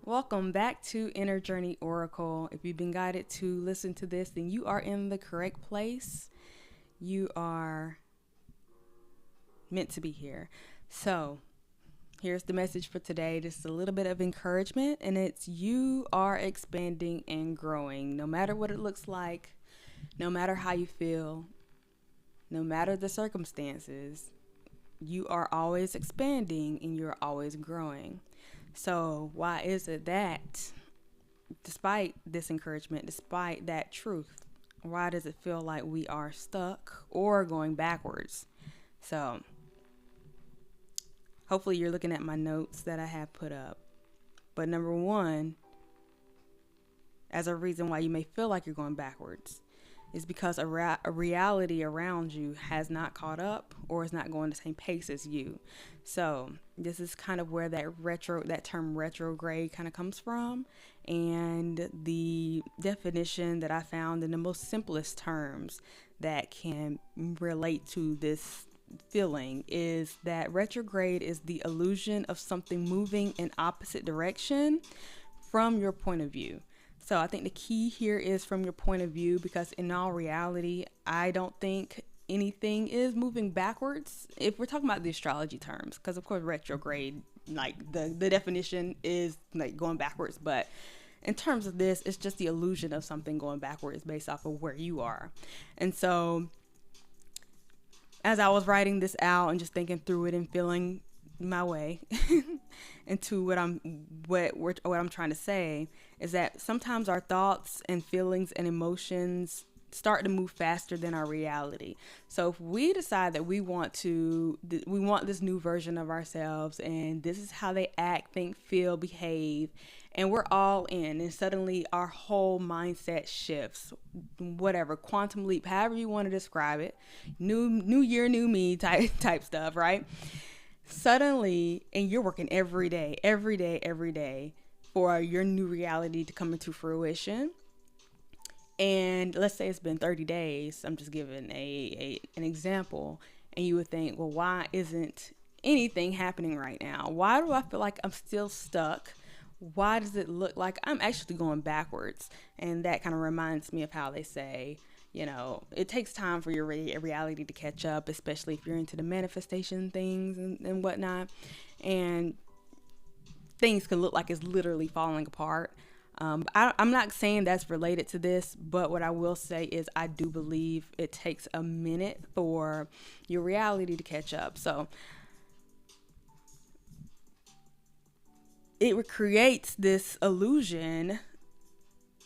Welcome back to Inner Journey Oracle. If you've been guided to listen to this, then you are in the correct place. You are meant to be here. So, here's the message for today. Just a little bit of encouragement, and it's you are expanding and growing. No matter what it looks like, no matter how you feel, no matter the circumstances, you are always expanding and you're always growing. So, why is it that despite this encouragement, despite that truth, why does it feel like we are stuck or going backwards? So, hopefully, you're looking at my notes that I have put up. But number one, as a reason why you may feel like you're going backwards, is because a reality around you has not caught up or is not going the same pace as you. So this is kind of where that term retrograde kind of comes from. And the definition that I found in the most simplest terms that can relate to this feeling is that retrograde is the illusion of something moving in opposite direction from your point of view. So I think the key here is from your point of view, because in all reality, I don't think anything is moving backwards if we're talking about the astrology terms, because of course retrograde, like the definition is like going backwards, but in terms of this, it's just the illusion of something going backwards based off of where you are. And so as I was writing this out and just thinking through it and feeling my way into what I'm trying to say is that sometimes our thoughts and feelings and emotions start to move faster than our reality. So if we decide that we want this new version of ourselves, and this is how they act, think, feel, behave, and we're all in, and suddenly our whole mindset shifts, whatever, quantum leap, however you want to describe it, new year, new me type stuff, right? Suddenly, and you're working every day for your new reality to come into fruition. And let's say it's been 30 days. I'm just giving an example. And you would think, well, why isn't anything happening right now? Why do I feel like I'm still stuck? Why does it look like I'm actually going backwards? And that kind of reminds me of how they say, it takes time for your reality to catch up, especially if you're into the manifestation things and whatnot. And things can look like it's literally falling apart. I'm not saying that's related to this, but what I will say is I do believe it takes a minute for your reality to catch up. So it creates this illusion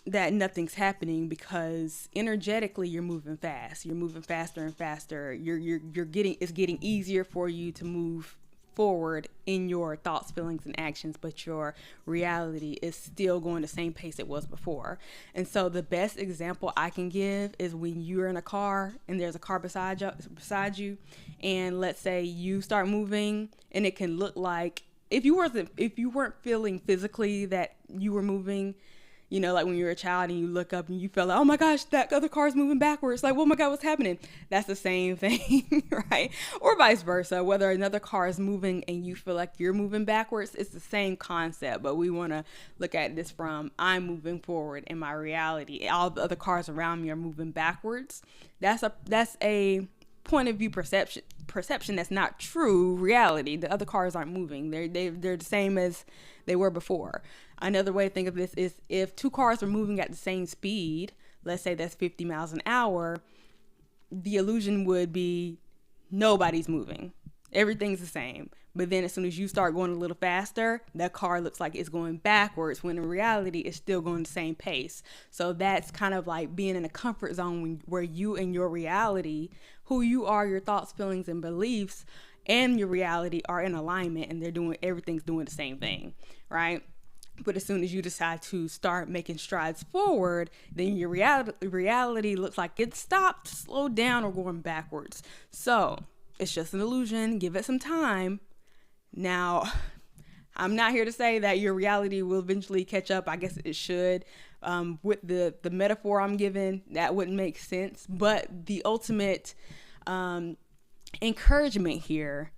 that nothing's happening because energetically you're moving fast. You're moving faster and faster. It's getting easier for you to move forward in your thoughts, feelings, and actions, but your reality is still going the same pace it was before. And so the best example I can give is when you're in a car and there's a car beside you, and let's say you start moving, and it can look like if you weren't feeling physically that you were moving, like when you're a child and you look up and you feel like, oh my gosh, that other car's moving backwards. Like, oh my God, what's happening? That's the same thing, right? Or vice versa. Whether another car is moving and you feel like you're moving backwards, it's the same concept. But we want to look at this from I'm moving forward in my reality. All the other cars around me are moving backwards. That's a point of view perception that's not true reality. The other cars aren't moving. They're the same as they were before. Another way to think of this is if two cars are moving at the same speed, let's say that's 50 miles an hour, the illusion would be nobody's moving. Everything's the same. But then as soon as you start going a little faster, that car looks like it's going backwards when in reality it's still going the same pace. So that's kind of like being in a comfort zone where you and your reality, who you are, your thoughts, feelings, and beliefs, and your reality are in alignment, and everything's doing the same thing, right? But as soon as you decide to start making strides forward, then your reality looks like it's stopped, slowed down, or going backwards. So it's just an illusion. Give it some time. Now, I'm not here to say that your reality will eventually catch up. I guess it should. With the metaphor I'm giving, that wouldn't make sense. But the ultimate encouragement here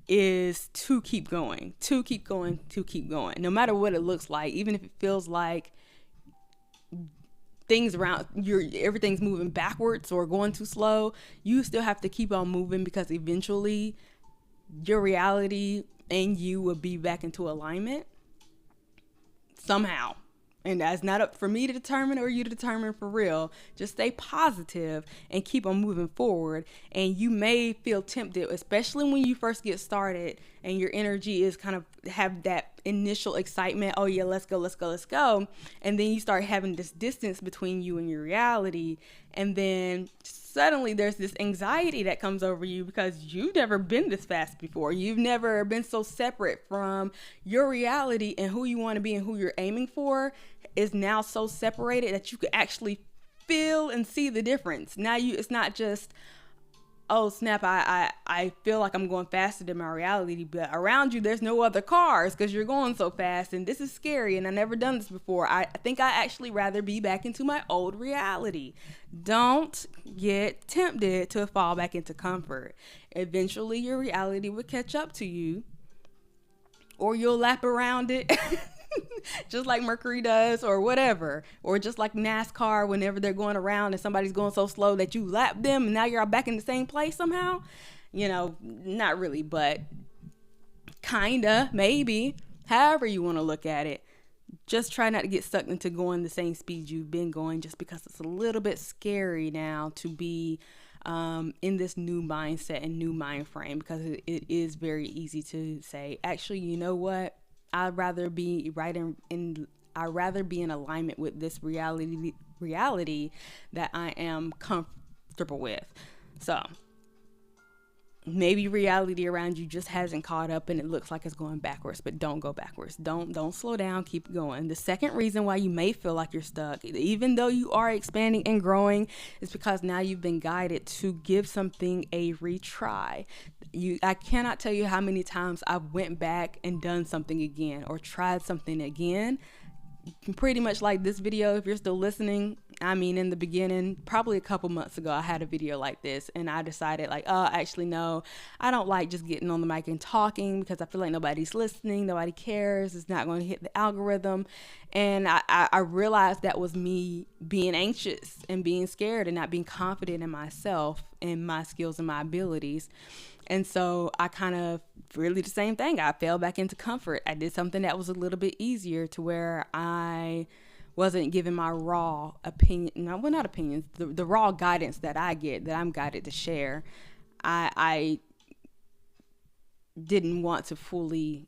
is to keep going, to keep going, to keep going, no matter what it looks like. Even if it feels like things around everything's moving backwards or going too slow, you still have to keep on moving, because eventually your reality and you will be back into alignment somehow. And that's not up for me to determine or you to determine, for real. Just stay positive and keep on moving forward. And you may feel tempted, especially when you first get started and your energy is kind of have that initial excitement. Oh yeah, let's go, let's go, let's go. And then you start having this distance between you and your reality. And then suddenly there's this anxiety that comes over you, because you've never been this fast before. You've never been so separate from your reality, and who you want to be and who you're aiming for is now so separated that you could actually feel and see the difference. Now it's not just, oh snap, I feel like I'm going faster than my reality, but around you there's no other cars because you're going so fast, and this is scary, and I've never done this before. I think I actually rather be back into my old reality. Don't get tempted to fall back into comfort. Eventually your reality will catch up to you, or you'll lap around it just like Mercury does, or whatever. Or just like NASCAR, whenever they're going around and somebody's going so slow that you lap them and now you're back in the same place somehow. You know, not really, but kinda, maybe. However you want to look at it. Just try not to get stuck into going the same speed you've been going, just because it's a little bit scary now to be in this new mindset and new mind frame, because it is very easy to say, actually, you know what? I'd rather be I'd rather be in alignment with this reality that I am comfortable with. So maybe reality around you just hasn't caught up and it looks like it's going backwards, but don't go backwards. Don't slow down, keep going. The second reason why you may feel like you're stuck, even though you are expanding and growing, is because now you've been guided to give something a retry. I cannot tell you how many times I've went back and done something again, or tried something again. Pretty much like this video, if you're still listening, I mean, in the beginning, probably a couple months ago, I had a video like this, and I decided like, oh, actually, no, I don't like just getting on the mic and talking, because I feel like nobody's listening, nobody cares, it's not going to hit the algorithm. And I realized that was me being anxious and being scared and not being confident in myself and my skills and my abilities. And so I kind of really the same thing. I fell back into comfort. I did something that was a little bit easier, to where I wasn't giving my raw opinion. No, well, not opinions. The raw guidance that I get, that I'm guided to share. I didn't want to fully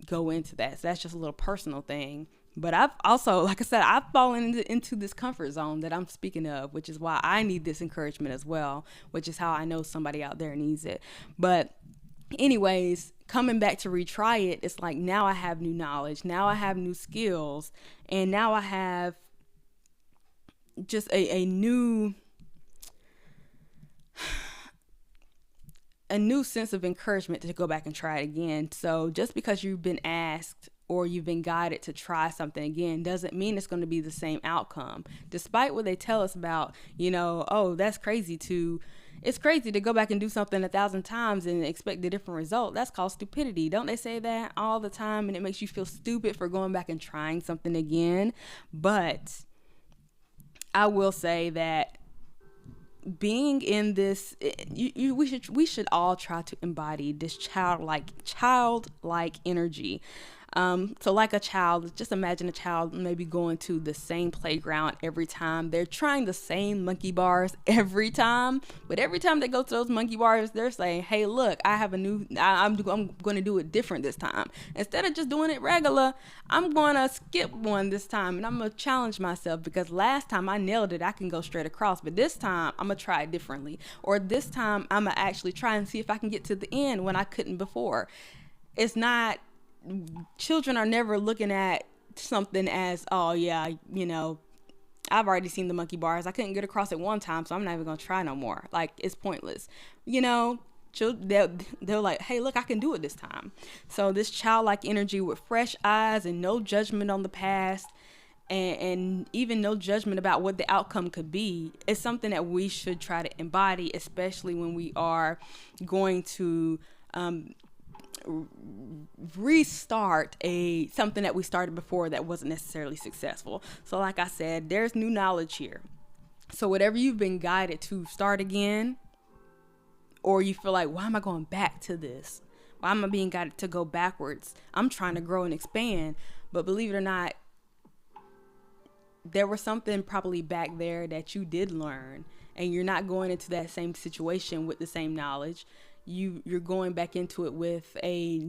go into that. So that's just a little personal thing. But I've also, like I said, I've fallen into this comfort zone that I'm speaking of, which is why I need this encouragement as well, which is how I know somebody out there needs it. But anyways, coming back to retry it, it's like now I have new knowledge, now I have new skills, and now I have just a new sense of encouragement to go back and try it again. So just because you've been asked or you've been guided to try something again doesn't mean it's going to be the same outcome. Despite what they tell us about, oh, it's crazy to go back and do something 1,000 times and expect a different result. That's called stupidity. Don't they say that all the time? And it makes you feel stupid for going back and trying something again. But I will say that being in this, we should all try to embody this childlike energy. So like a child, just imagine a child maybe going to the same playground every time. They're trying the same monkey bars every time, but every time they go to those monkey bars, they're saying, hey, look, I'm going to do it different this time. Instead of just doing it regular, I'm going to skip one this time, and I'm going to challenge myself, because last time I nailed it, I can go straight across, but this time I'm going to try it differently. Or this time I'm going to actually try and see if I can get to the end when I couldn't before. Children are never looking at something as, oh yeah, I've already seen the monkey bars. I couldn't get across it one time, so I'm not even going to try no more. Like, it's pointless. They're like, hey, look, I can do it this time. So this childlike energy with fresh eyes and no judgment on the past, and even no judgment about what the outcome could be, is something that we should try to embody, especially when we are going to restart something that we started before that wasn't necessarily successful. So like I said, there's new knowledge here. So whatever you've been guided to start again, or you feel like, why am I going back to this? Why am I being guided to go backwards? I'm trying to grow and expand. But believe it or not, there was something probably back there that you did learn, and you're not going into that same situation with the same knowledge. You're going back into it with a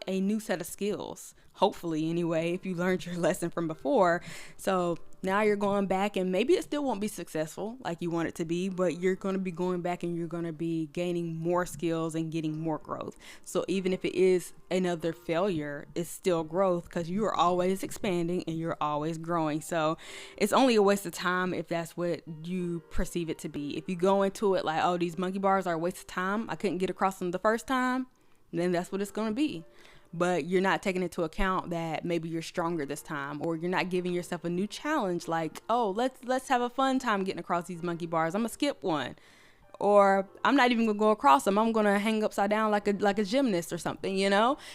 new set of skills, hopefully anyway, if you learned your lesson from before. So now you're going back, and maybe it still won't be successful like you want it to be, but you're going to be going back and you're going to be gaining more skills and getting more growth. So even if it is another failure, it's still growth, because you are always expanding and you're always growing. So it's only a waste of time if that's what you perceive it to be. If you go into it like, oh, these monkey bars are a waste of time, I couldn't get across them the first time, then that's what it's going to be. But you're not taking into account that maybe you're stronger this time, or you're not giving yourself a new challenge like, oh, let's have a fun time getting across these monkey bars. I'm gonna skip one, or I'm not even gonna go across them. I'm gonna hang upside down like a gymnast or something.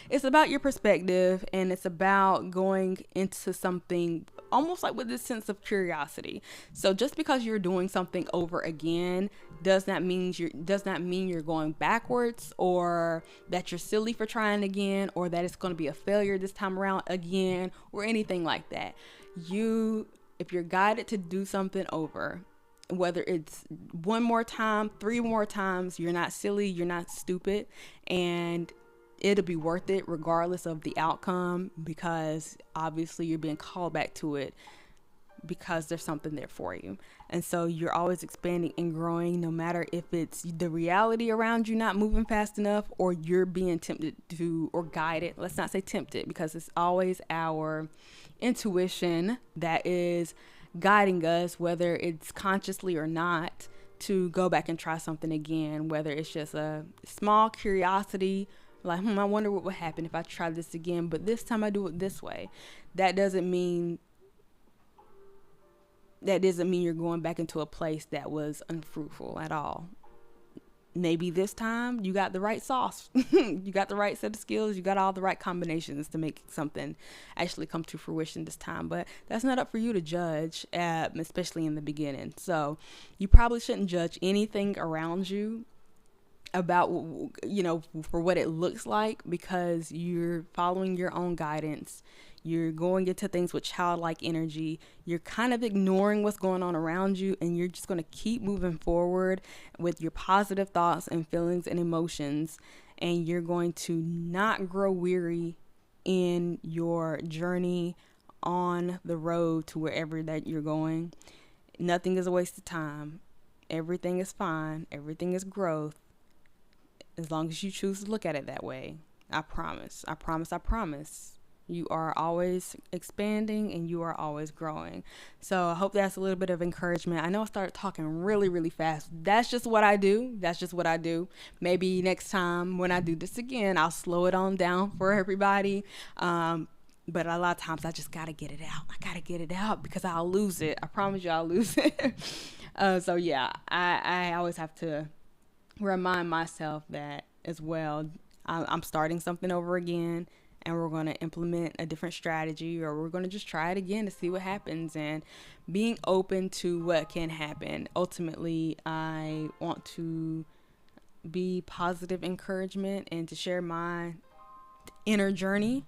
It's about your perspective, and it's about going into something almost like with this sense of curiosity. So just because you're doing something over again does not mean you're going backwards, or that you're silly for trying again, or that it's going to be a failure this time around again, or anything like that. If you're guided to do something over, whether it's one more time, 3 more times, you're not silly, you're not stupid, and it'll be worth it regardless of the outcome, because obviously you're being called back to it because there's something there for you. And so you're always expanding and growing, no matter if it's the reality around you not moving fast enough, or you're being tempted to, or guided. Let's not say tempted, because it's always our intuition that is guiding us, whether it's consciously or not, to go back and try something again, whether it's just a small curiosity, like, I wonder what would happen if I try this again, but this time I do it this way. That doesn't mean you're going back into a place that was unfruitful at all. Maybe this time you got the right sauce. You got the right set of skills. You got all the right combinations to make something actually come to fruition this time. But that's not up for you to judge, especially in the beginning. So you probably shouldn't judge anything around you about, for what it looks like, because you're following your own guidance. You're going into things with childlike energy. You're kind of ignoring what's going on around you, and you're just going to keep moving forward with your positive thoughts and feelings and emotions. And you're going to not grow weary in your journey on the road to wherever that you're going. Nothing is a waste of time. Everything is fine. Everything is growth. As long as you choose to look at it that way. I promise. I promise. I promise. You are always expanding and you are always growing. So I hope that's a little bit of encouragement. I know I started talking really, really fast. That's just what I do. Maybe next time when I do this again, I'll slow it on down for everybody. But a lot of times I just got to get it out. I got to get it out because I'll lose it. I promise you I'll lose it. So yeah, I always have to remind myself that as well. I'm starting something over again, and we're going to implement a different strategy, or we're going to just try it again to see what happens, and being open to what can happen. Ultimately, I want to be positive encouragement and to share my inner journey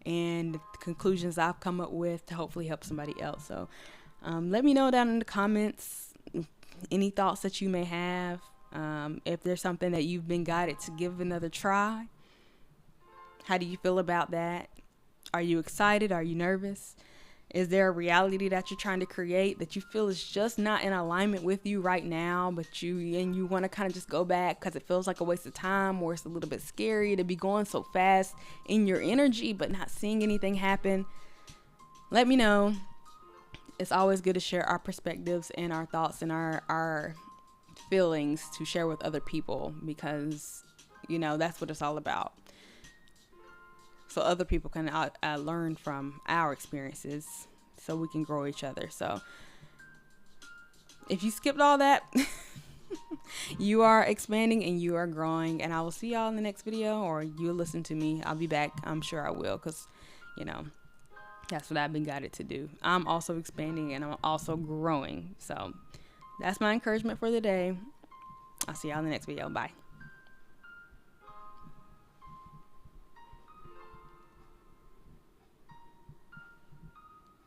and the conclusions I've come up with to hopefully help somebody else. So let me know down in the comments any thoughts that you may have. If there's something that you've been guided to give another try. How do you feel about that? Are you excited? Are you nervous? Is there a reality that you're trying to create that you feel is just not in alignment with you right now, but you want to kind of just go back because it feels like a waste of time, or it's a little bit scary to be going so fast in your energy but not seeing anything happen? Let me know. It's always good to share our perspectives and our thoughts and our feelings to share with other people, because that's what it's all about. So other people can learn from our experiences, so we can grow each other. So if you skipped all that, You are expanding and you are growing. And I will see y'all in the next video, or you'll listen to me. I'll be back. I'm sure I will, because, you know, that's what I've been guided to do. I'm also expanding and I'm also growing. So that's my encouragement for the day. I'll see y'all in the next video. Bye.